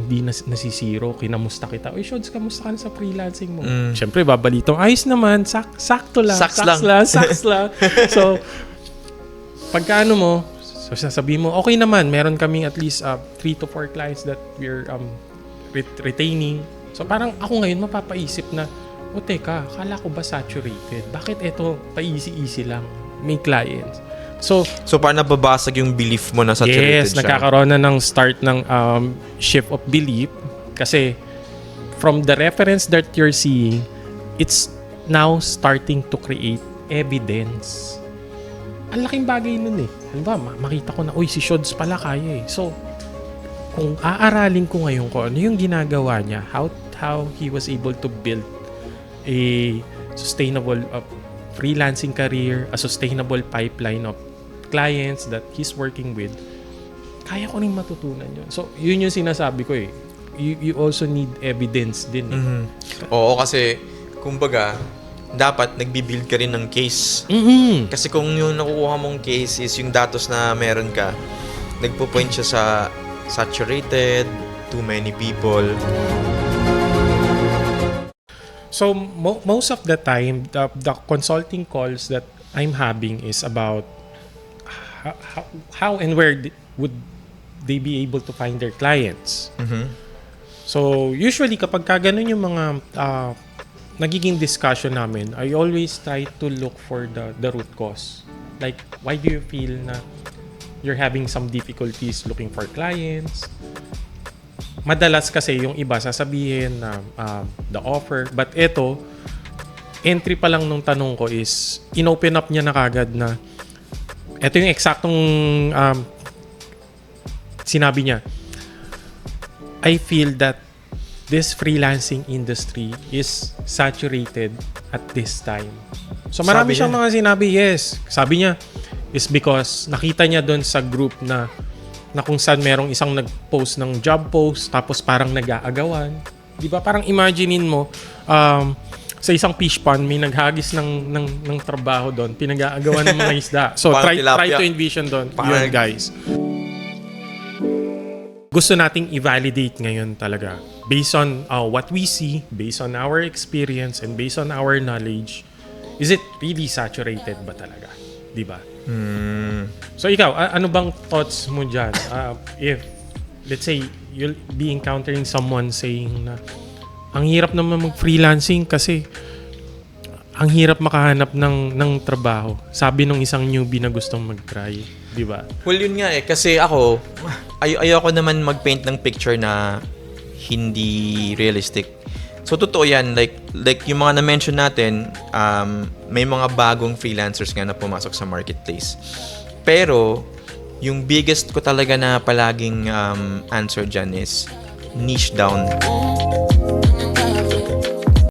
hindi nasisiro, kinamusta kita. Uy, Shods, kamusta ka na sa freelancing mo? Siyempre, babalitong, ayos naman, sakto lang. Saks lang. So, pagkaano mo, so sasabihin mo, okay naman, meron kaming at least 3 to 4 clients that we're retaining. So, parang ako ngayon mapapaisip na, teka, akala ko ba saturated? Bakit ito pa-easy lang? May clients. So parang nababasag yung belief mo na saturated yes, nagkakaroon na ng start ng shift of belief kasi from the reference that you're seeing, it's now starting to create evidence. Ang laking bagay nun eh. Halimbawa, makita ko na, si Shods pala kaya eh. So, kung aaralin ko ngayon ko ano yung ginagawa niya, how he was able to build a sustainable freelancing career, a sustainable pipeline of clients that he's working with, kaya ko rin matutunan yun. So, yun yung sinasabi ko eh. You also need evidence din eh. Mm-hmm. Oo, kasi, kumbaga, dapat nagbibuild ka rin ng case. Mm-hmm. Kasi kung yung nakukuha mong case is yung datos na meron ka, nagpo-point siya sa saturated, too many people. So, most of the time, the consulting calls that I'm having is about how and where would they be able to find their clients. Mm-hmm. So, usually kapag ganun yung mga nagiging discussion namin, I always try to look for the root cause. Like, why do you feel na you're having some difficulties looking for clients? Madalas kasi yung iba sasabihin na the offer. But ito, entry pa lang nung tanong ko is, in-open up niya na kagad na ito yung eksaktong sinabi niya. I feel that this freelancing industry is saturated at this time. So marami siyang mga sinabi, yes. Sabi niya, is because nakita niya doon sa group na kung saan merong isang nag-post ng job post, tapos parang nag-aagawan. Di ba? Parang imaginein mo, sa isang fish pond, may naghagis ng trabaho doon, pinag-aagawan ng mga isda. So, try to envision doon. Yun, guys. Gusto nating i-validate ngayon talaga. Based on what we see, based on our experience, and based on our knowledge, is it really saturated ba talaga? Di ba? So, ikaw, ano bang thoughts mo dyan? If, let's say, you'll be encountering someone saying na, ang hirap naman mag-freelancing kasi ang hirap makahanap ng trabaho. Sabi nung isang newbie na gustong mag-try. Di ba? Well, yun nga eh. Kasi ako, ayoko naman mag-paint ng picture na hindi realistic. So, totoo yan. Like yung mga na-mention natin, may mga bagong freelancers nga na pumasok sa marketplace. Pero, yung biggest ko talaga na palaging answer dyan is niche down.